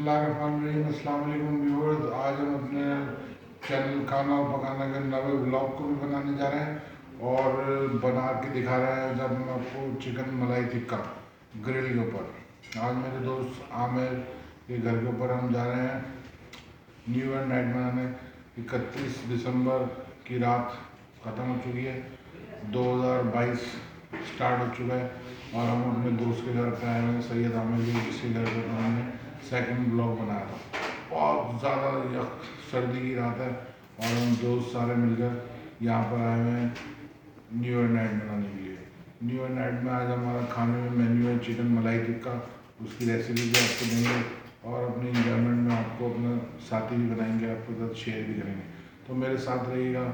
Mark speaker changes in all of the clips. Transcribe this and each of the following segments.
Speaker 1: बिस्मिल्लाहिर्रहमानिर्रहीम। अस्सलाम वालेकुम व्यूअर्स। आज हम अपने चैनल खाना और पकाना के नवे ब्लॉग को भी बनाने जा रहे हैं और बना के दिखा रहे हैं जब हम आपको चिकन मलाई टिक्का ग्रिल के ऊपर। आज मेरे दोस्त आमिर के घर के ऊपर हम जा रहे हैं न्यू ईयर नाइट मनाने। 31 दिसंबर की रात ख़त्म हो चुकी है, 2022 स्टार्ट हो चुका है और हम अपने दोस्त के घर पे आए हैं, सैयद आमिर जी, जिसके घर पर हमने सेकंड ब्लॉग बनाया था। बहुत ज़्यादा सर्दी की रात है और हम दोस्त सारे मिलकर यहाँ पर आए हुए हैं न्यू ईयर नाइट बनाने के लिए। न्यू ईयर नाइट में आज हमारा खाने में मेन्यू है चिकन मलाई टिक्का। उसकी रेसिपी भी आपको देंगे और अपनी इंजॉयमेंट में आपको अपना साथी भी बनाएंगे, आपके साथ शेयर भी करेंगे। तो मेरे साथ रहिएगा,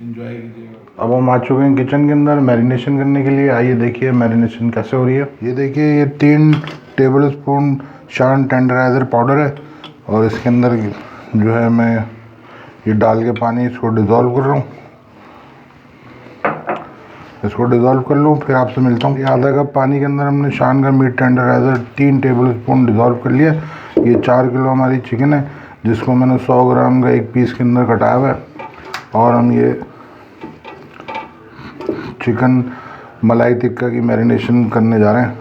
Speaker 1: इंजॉय कीजिएगा। अब हम आ चुके हैं किचन के अंदर मैरिनेशन करने के लिए। आइए देखिए मैरिनेशन कैसे हो रही है। ये देखिए, ये 3 टेबल स्पून शान टेंडराइज़र पाउडर है और इसके अंदर जो है मैं ये डाल के पानी इसको डिज़ोल्व कर रहा हूँ। इसको डिज़ोल्व कर लूँ फिर आपसे मिलता हूँ। ये आधा कप पानी के अंदर हमने शान का meat tenderiser 3 table spoon dissolve कर लिया। ये 4 किलो हमारी चिकन है जिसको मैंने 100 ग्राम का एक पीस के अंदर कटाया हुआ है और हम ये चिकन मलाई टिक्का की मैरिनेशन करने जा रहे हैं।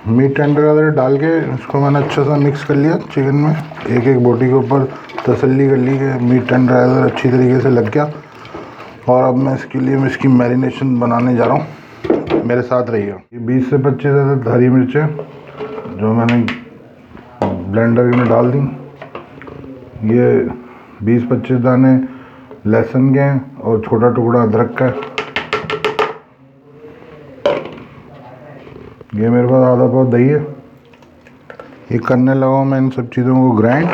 Speaker 1: मीट टेंडराइज़र डाल के इसको मैंने अच्छा सा मिक्स कर लिया चिकन में। एक एक बोटी के ऊपर तसल्ली कर ली कि मीट टेंडराइज़र अच्छी तरीके से लग गया और अब मैं इसके लिए इसकी मैरिनेशन बनाने जा रहा हूँ। मेरे साथ रहिएगा। ये 20 से 25 हरी मिर्चें जो मैंने ब्लेंडर में डाल दी। ये 20-25 दाने लहसुन के हैं और छोटा टुकड़ा अदरक का है। ये मेरे पास आधा पाव दही है। ये करने लगा हूँ मैं इन सब चीज़ों को ग्राइंड।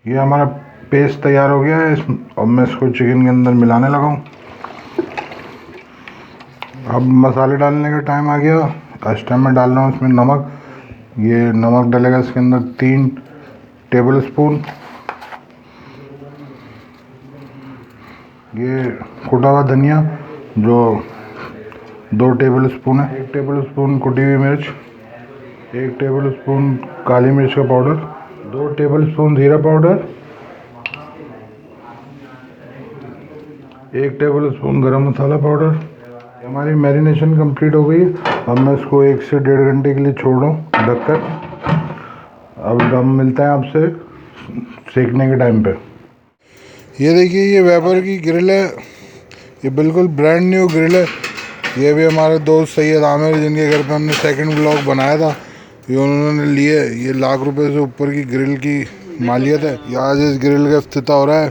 Speaker 1: ये हमारा पेस्ट तैयार हो गया है अब मैं इसको चिकन के अंदर मिलाने लगा हूँ। अब मसाले डालने का टाइम आ गया। इस टाइम मैं डाल रहा हूँ इसमें नमक। ये नमक डालेगा इसके अंदर 3 टेबल स्पून। ये कुटा हुआ धनिया जो 2 टेबल स्पून है। 1 टेबल स्पून कुटी हुई मिर्च, 1 टेबल स्पून काली मिर्च का पाउडर, 2 टेबल स्पून जीरा पाउडर, 1 टेबल स्पून गरम मसाला पाउडर। हमारी मैरिनेशन कंप्लीट हो गई है। अब मैं इसको 1 से 1.5 घंटे के लिए छोड़ रहा हूँ ढककर। अब हम मिलते हैं आपसे सेकने के टाइम पे। ये देखिए, ये वेबर की ग्रिल है। ये बिल्कुल ब्रांड न्यू ग्रिल है। ये भी हमारे दोस्त सैयद आमिर जिनके घर पे हमने सेकंड ब्लॉग बनाया था, ये उन्होंने लिए। ये लाख रुपए से ऊपर की ग्रिल की मालियत है। ये आज इस ग्रिल का इफ्तिताह हो रहा है।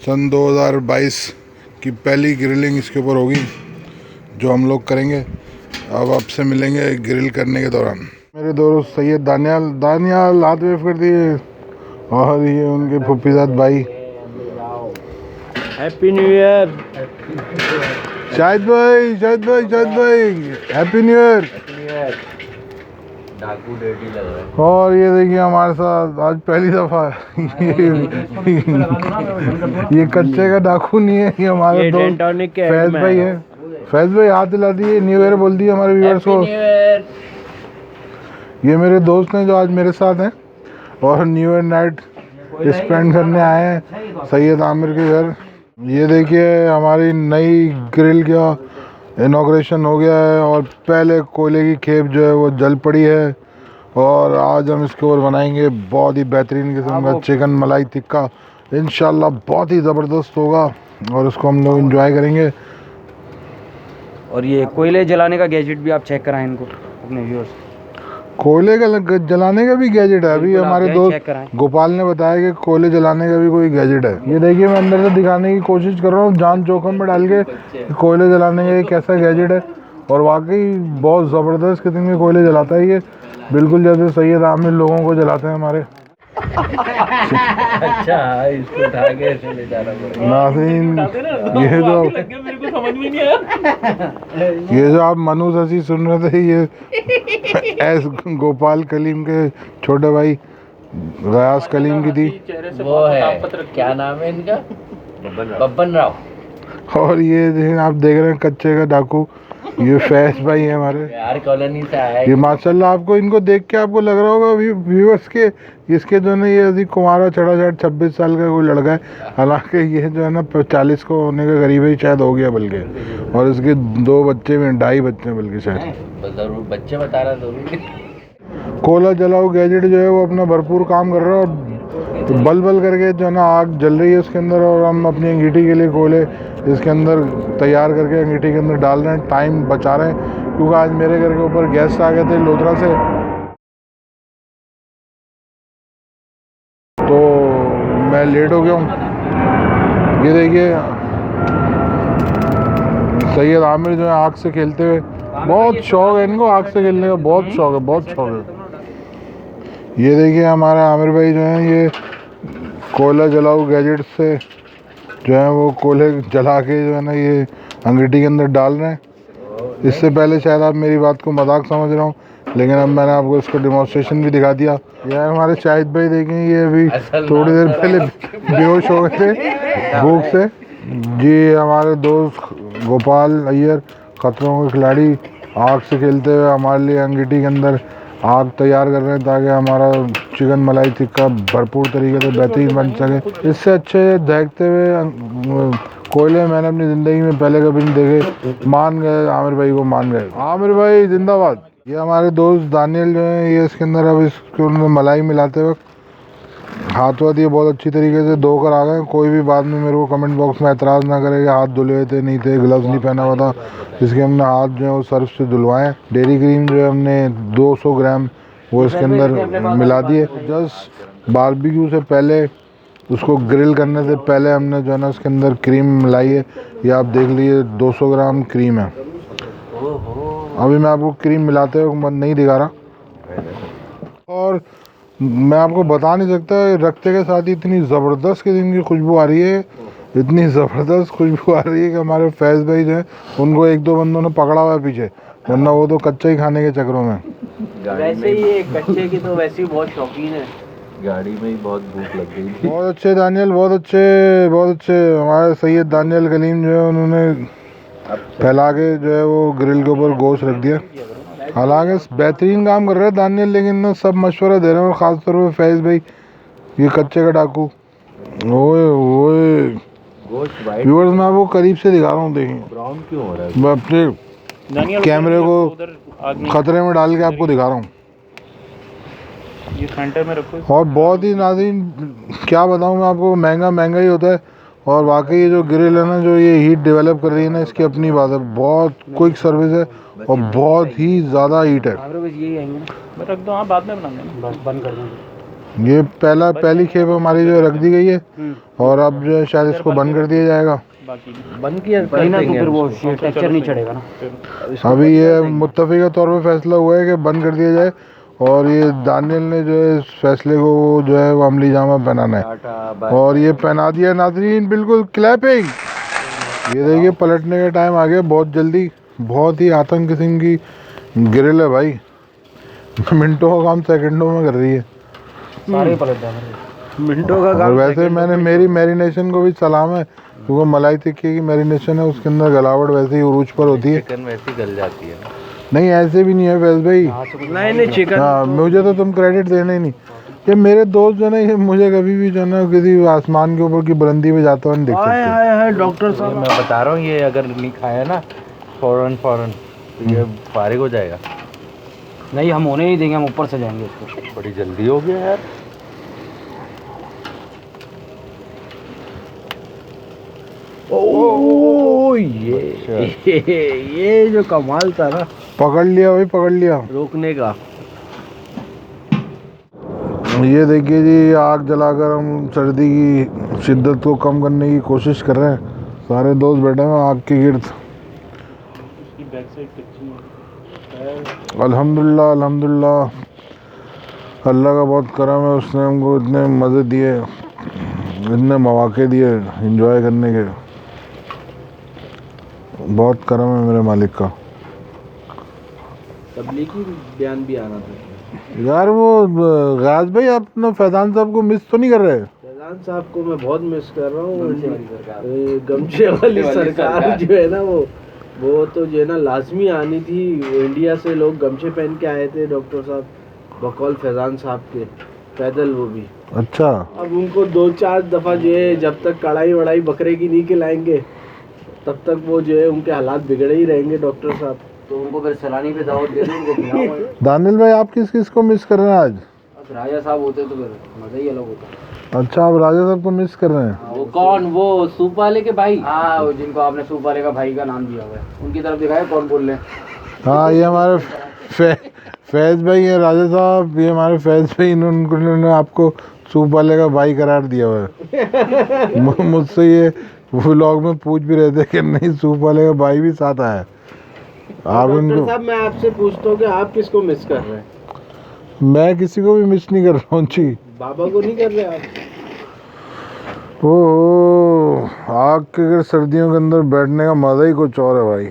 Speaker 1: सन 2022 की पहली ग्रिलिंग इसके ऊपर होगी जो हम लोग करेंगे। अब आपसे मिलेंगे ग्रिल करने के दौरान। मेरे दोस्त सैयद दानियाल हाथ वेव कर दिए और ये उनके फुफ्फीजाद भाई।
Speaker 2: हैप्पी न्यू ईयर
Speaker 1: शाहिद भाई हैप्पी न्यू ईयर।
Speaker 2: डाकू डेटी लग रहा है।
Speaker 1: और ये देखिए हमारे साथ आज पहली दफा ये कच्चे का डाकू नहीं है, ये हमारे दोस्त फैज भाई है। फैज भाई हाथ दिला दिए, न्यू ईयर बोल दिए हमारे व्यूअर्स को। ये मेरे दोस्त हैं जो आज मेरे साथ हैं और न्यू ईयर नाइट स्पेंड करने आए हैं सैयद आमिर के घर। ये देखिए हमारी नई ग्रिल का इनॉग्रेशन हो गया है और पहले कोयले की खेप जो है वो जल पड़ी है और आज हम इसके ऊपर बनाएंगे बहुत ही बेहतरीन किस्म का चिकन मलाई टिक्का। इंशाल्लाह बहुत ही ज़बरदस्त होगा और उसको हम लोग एंजॉय करेंगे।
Speaker 2: और ये कोयले जलाने का गैजेट भी आप चेक कराएं इनको, अपने व्यूअर्स।
Speaker 1: कोयले का जलाने का भी गैजेट है। अभी हमारे दोस्त गोपाल ने बताया कि कोयले जलाने का भी कोई गैजेट है। ये देखिए मैं अंदर से दिखाने की कोशिश कर रहा हूँ जान जोखिम में डाल के कोयले जलाने का कैसा गैजेट है और वाकई बहुत ज़बरदस्त किस्म के कोयले जलाता है ये, बिल्कुल जैसे सैयद आमिर लोगों को जलाते हैं हमारे।
Speaker 2: अच्छा, इसको उठा के ऐसे ले जाना पड़ेगा।
Speaker 1: नाज़रीन, ये जो आप मनूस हंसी सुन रहे थे, ये एस गोपाल कलीम के छोटे भाई गयास कलीम की थी।
Speaker 2: वो है, क्या नाम है इनका, बब्बन राव।
Speaker 1: और ये आप देख रहे हैं कच्चे का डाकू ये फैज भाई है हमारे,
Speaker 2: यार कॉलोनी से आया
Speaker 1: ये माशाल्लाह आपको इनको देख के आपको लग रहा होगा व्यूअर्स के इसके जो है ना ये अभी कुमारा चढ़ा शायद 26 साल का कोई लड़का है, हालांकि ये जो है ना 40 को होने के करीब ही शायद हो गया बल्कि, और इसके 2 बच्चे भी हैं, 2.5 बच्चे हैं बल्कि शायद।
Speaker 2: जरूर बच्चे बता रहा जरूर।
Speaker 1: कोयला जलाओ गैजेट जो है वो अपना भरपूर काम कर रहा है, और तो बल बल करके जो है ना आग जल रही है उसके अंदर, और हम अपनी अंगीठी के लिए कोयले इसके अंदर तैयार करके अंगीठी के अंदर डाल रहे हैं, टाइम बचा रहे हैं, क्योंकि आज मेरे घर के ऊपर गेस्ट आ गए थे लोधरा से, तो मैं लेट हो गया हूँ। ये देखिए सैयद आमिर जो है आग से खेलते हुए, बहुत शौक है इनको आग से खेलने का, बहुत शौक है, बहुत शौक है। ये देखिए हमारा आमिर भाई जो है ये कोयला जलाओ गैजेट से जो है वो कोयले जला के जो है ना ये अंगीठी के अंदर डाल रहे हैं। इससे पहले शायद आप मेरी बात को मजाक समझ रहा हूँ, लेकिन अब मैंने आपको इसको डेमोन्स्ट्रेशन भी दिखा दिया। यह हमारे शाहिद भाई देखें, ये अभी थोड़ी देर पहले बेहोश हो गए थे भूख से। जी हमारे दोस्त गोपाल अय्यर खतरों के खिलाड़ी आग से खेलते हुए हमारे लिए अंगीठी के अंदर आग तैयार कर रहे हैं, ताकि हमारा चिकन मलाई टिक्का भरपूर तरीके से बेहतरीन बन सके। इससे अच्छे दहकते हुए कोयले मैंने अपनी ज़िंदगी में पहले कभी नहीं देखे। मान गए आमिर भाई को, मान गए आमिर भाई जिंदाबाद। ये हमारे दोस्त दानियल जो है ये इसके अंदर अब इसके अंदर मलाई मिलाते वक्त हाथ वाथ ये बहुत अच्छी तरीके से धो कर आ गए। कोई भी बाद में मेरे को कमेंट बॉक्स में एतराज़ ना करे कि हाथ धुले हुए थे, नहीं थे, ग्लव्स नहीं पहना हुआ था, इसके हमने हाथ जो है वो सर्फ से धुलवाएँ। डेयरी क्रीम जो है हमने 200 ग्राम वो इसके अंदर मिला दिए। जस्ट बारबेक्यू से पहले, उसको ग्रिल करने से पहले हमने जो है ना उसके अंदर क्रीम मिलाई है। ये आप देख लीजिए 200 ग्राम क्रीम है। अभी मैं आपको क्रीम मिलाते हुए नहीं दिखा रहा, और मैं आपको बता नहीं सकता रखते के साथ ही इतनी ज़बरदस्त किस्म की खुशबू आ रही है, इतनी ज़बरदस्त खुशबू आ रही है कि हमारे फैज़ भाई जो है उनको 1-2 बंदों ने पकड़ा हुआ है पीछे, वरना वो तो कच्चा ही खाने के चक्करों में।
Speaker 2: वैसे ही कच्चे की तो वैसे ही बहुत शौकीन है, गाड़ी में ही बहुत भूख लग गई थी।
Speaker 1: बहुत अच्छे दानियल, बहुत अच्छे, बहुत अच्छे। हमारे सैयद दानियल कलीम जो है उन्होंने फैला के जो है वो ग्रिल के ऊपर गोश्त रख दिया। हालांकि बेहतरीन काम कर रहे हैं दानियल, लेकिन ना सब मशवरा दे रहे हैं, और ख़ासतौर पर फैज़ भाई ये कच्चे का डाकू। ओए ओए व्यूअर्स मैं आपको करीब से दिखा रहा हूँ, देखें
Speaker 2: ब्राउन क्यों हो रहा है,
Speaker 1: मैं अपने कैमरे को खतरे में डाल के आपको दिखा रहा हूँ।
Speaker 3: ये सेंटर में रखो।
Speaker 1: और बहुत ही नाज़रीन क्या बताऊँ मैं आपको, महंगा ही होता है, और वाकई ये जो ग्रिल है ना जो ये हीट डेवलप कर रही है ना, इसकी अपनी बात है। बहुत क्विक सर्विस है और बहुत ही ज़्यादा हीट है।
Speaker 3: मैं रख दो, हाँ बाद में बनाऊंगा, बंद कर दूँगा।
Speaker 1: ये पहली खेप हमारी जो रख दी गई है, और अब जो है शायद इसको बंद कर दिया जाएगा।
Speaker 2: बंद किया ना तो फिर वो टेक्सचर नहीं चढ़ेगा ना।
Speaker 1: अभी ये मुत्तफ़िका तौर पे फैसला हुआ है कि बंद कर दिया जाए, और ये दानियल ने जो है इस फैसले को जो है वो अमली जामा पहनाना है, और ये पहना दिया नाज़रीन, बिल्कुल क्लैपिंग। ये देखिए पलटने का टाइम आ गया बहुत जल्दी, बहुत ही आतंक किस्म की ग्रिल है भाई, मिनटों का काम सेकंडों में कर रही है,
Speaker 2: सारे पलट जाएंगे मिनटों का काम।
Speaker 1: और वैसे मैंने मेरी मैरिनेशन को भी सलाम है, क्योंकि मलाई टिक्की की मैरिनेशन है उसके अंदर गलावट वैसे ही उरूज पर होती है,
Speaker 2: चिकन वैसे गल जाती है।
Speaker 1: नहीं ऐसे भी नहीं है फैज़ भाई,
Speaker 2: नहीं चिकन,
Speaker 1: हाँ मुझे तो तुम क्रेडिट देना ही नहीं। ये मेरे दोस्त जो है मुझे कभी भी जो है ना किसी आसमान के ऊपर की बुलंदी पे जाता हुआ नहीं देख सकते।
Speaker 2: डॉक्टर साहब मैं बता रहा हूँ, ये अगर नहीं खाया ना फौरन तो ये फारिग हो जाएगा। नहीं हम होने नहीं देंगे, हम ऊपर से जाएंगे इसको। बड़ी जल्दी हो गया यार। ओ ये जो कमाल था ना,
Speaker 1: पकड़ लिया भाई, पकड़ लिया
Speaker 2: रोकने का।
Speaker 1: ये देखिए जी आग जलाकर हम सर्दी की शिद्दत को कम करने की कोशिश कर रहे हैं। सारे दोस्त बैठे हैं आग के गिर्द। अल्हम्दुलिल्लाह अल्हम्दुलिल्लाह, अल्लाह का बहुत करम है, उसने हमको इतने मज़े दिए, इतने मौके दिए एंजॉय करने के। बहुत करम है मेरे मालिक का।
Speaker 2: तबलीगी बयान भी आना था
Speaker 1: यार। वो गाज भाई आप अपना फैजान साहब को मिस तो नहीं कर रहे?
Speaker 2: फैजान साहब को मैं बहुत मिस कर रहा हूँ। गमछे वाली सरकार जो है ना वो
Speaker 4: वो तो जो है ना लाजमी आनी थी। इंडिया से लोग गमछे पहन के आए थे डॉक्टर साहब, बकौल फैजान साहब के, पैदल वो भी।
Speaker 5: अच्छा।
Speaker 4: अब उनको 2-4 दफ़ा जो है जब तक कढ़ाई वढ़ाई बकरे की नहीं खिलाएंगे तब तक वो जो है उनके हालात बिगड़े ही रहेंगे डॉक्टर साहब।
Speaker 2: तो उनको फिर सलानी पे दावत दे दो, उनको खिलाओ।
Speaker 5: दानिल भाई आप किस किस को मिस कर रहे हैं आज?
Speaker 2: अब राजा साहब होते तो फिर मजा ही अलग होता।
Speaker 5: अच्छा, आप राजा साहब को मिस कर रहे हैं?
Speaker 2: वो कौन, वो सूप वाले के भाई? हाँ, वो जिनको आपने सूप वाले का भाई का नाम दिया हुआ है, उनकी तरफ दिखाया कौन बोल रहे हैं?
Speaker 5: हाँ, ये हमारे फैज़ भाई है राजा साहब, ये हमारे फैज़ भाई, इन्होंने आपको सूप वाले का भाई करार दिया हुआ है। मुझसे ये व्लॉग में पूछ भी रहे थे कि नहीं सूप वाले का भाई भी साथ आया है। आप
Speaker 4: डॉक्टर साहब मैं आपसे पूछता हूँ कि आप किसको मिस कर रहे हैं?
Speaker 5: मैं किसी को भी मिस नहीं कर रहा हूँ जी।
Speaker 4: बाबा को नहीं कर रहे आप?
Speaker 5: ओह, आग के अगर सर्दियों के अंदर बैठने का मज़ा ही कुछ और है भाई।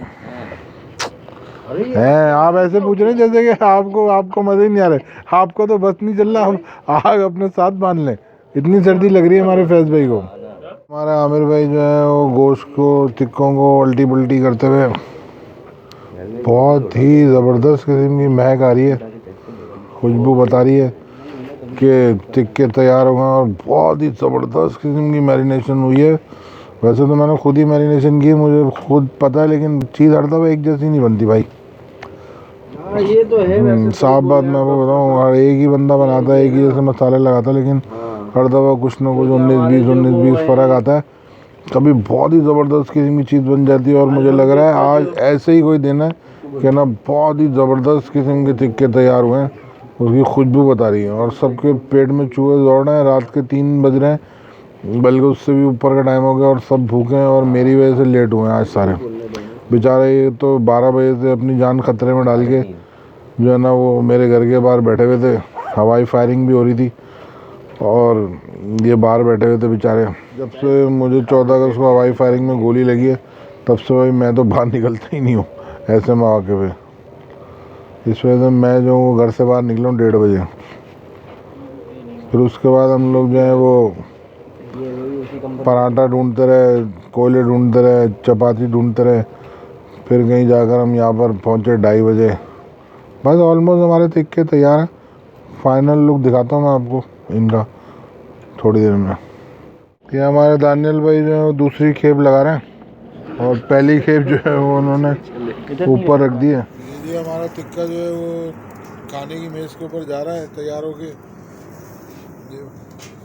Speaker 5: हैं आप ऐसे पूछ रहे हैं जैसे कि आपको मज़े ही नहीं आ रहे। आपको तो बस नहीं चल रहा, आप आग अपने साथ बांध लें, इतनी सर्दी लग रही है हमारे फैज़ भाई को। हमारे आमिर भाई जो है वो गोश्त को, टिक्कों को उल्टी पुल्टी करते हुए, बहुत ही ज़बरदस्त किस्म की महक आ रही है, खुशबू बता रही है कि टिक्के तैयार हो गए और बहुत ही ज़बरदस्त किस्म की मैरिनेशन हुई है। वैसे तो मैंने खुद ही मैरिनेशन की, मुझे खुद पता है, लेकिन चीज़ हर दफ़ा एक जैसी नहीं बनती भाई।
Speaker 4: हाँ ये तो है। वैसे
Speaker 5: साफ बात मैं आपको बताऊँ, हर एक ही बंदा बनाता है, एक ही जैसे मसाले लगाता है, लेकिन हर दफ़ा कुछ ना कुछ 19-20 फ़र्क आता है। कभी बहुत ही ज़बरदस्त किस्म की चीज़ बन जाती है और मुझे लग रहा है आज ऐसे ही कोई दिन है कि ना बहुत ही ज़बरदस्त किस्म के टिक्के तैयार हुए हैं, उसकी खुशबू बता रही है और सबके पेट में चूहे दौड़ रहे हैं। रात के 3 बज रहे हैं, बल्कि उससे भी ऊपर का टाइम हो गया और सब भूखे हैं और मेरी वजह से लेट हुए हैं आज सारे बेचारे। ये तो 12 बजे से अपनी जान खतरे में डाल के जो है ना वो मेरे घर के बाहर बैठे हुए थे, हवाई फायरिंग भी हो रही थी और ये बाहर बैठे हुए थे बेचारे। जब से मुझे 14 अगस्त को हवाई फायरिंग में गोली लगी है तब से भाई मैं तो बाहर निकलता ही नहीं हूँ ऐसे मौके पे। इस वजह से मैं जो हूँ घर से बाहर निकला हूँ 1:30 बजे। फिर उसके बाद हम लोग जो है वो पराठा ढूंढते रहे, कोयले ढूंढते रहे, चपाती ढूंढते रहे, फिर कहीं जाकर हम यहाँ पर पहुँचे 2:30 बजे। बस ऑलमोस्ट हमारे टिक्के तैयार हैं। फाइनल लुक दिखाता हूँ मैं आपको इनका थोड़ी देर में। ये हमारे दानियल भाई जो है वो दूसरी खेप लगा रहे हैं और पहली खेप जो है वो उन्होंने ऊपर रख दी है। ये हमारा टिक्का जो है वो खाने की मेज़ के ऊपर जा रहा है तैयार होके। ये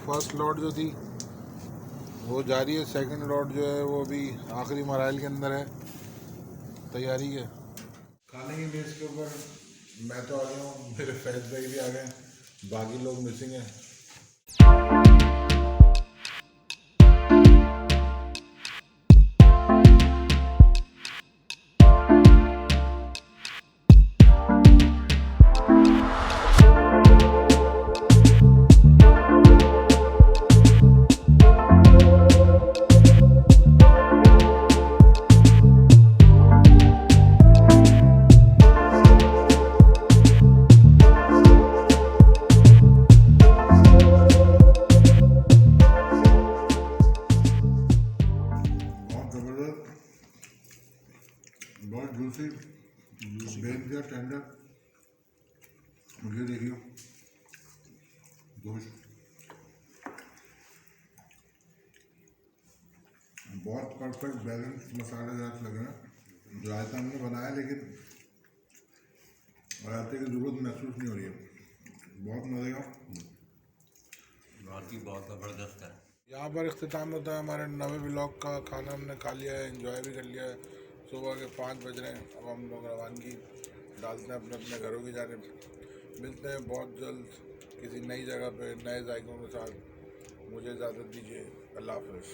Speaker 5: फर्स्ट लॉट जो थी वो जा रही है, सेकंड लॉट जो है वो अभी आखिरी मराइल के अंदर है तैयारी के। खाने की मेज़ के ऊपर मैं तो आ गया हूँ, मेरे फैज़ भाई भी आ गए, बाकी लोग मिसिंग हैं। बहुत जूसी, बेन दिया टेंडर। मुझे देखिए गोश्त बहुत परफेक्ट बैलेंस मसालेदार लग रहा है। रायता हमने बनाया लेकिन रायते की ज़रूरत महसूस नहीं हो रही है, बहुत मज़े का, बाकी बहुत ज़बरदस्त है। यहाँ पर इख्तिताम होता है हमारे नवे व्लॉग का। खाना हमने खा लिया है, एंजॉय भी कर लिया है। सुबह के 5 बज रहे हैं, अब हम लोग रवानगी डालते हैं अपने अपने घरों की जानिब। मिलते हैं बहुत जल्द किसी नई जगह पे नए जायकों के साथ। मुझे इजाज़त दीजिए, अल्लाह हाफ़िज़।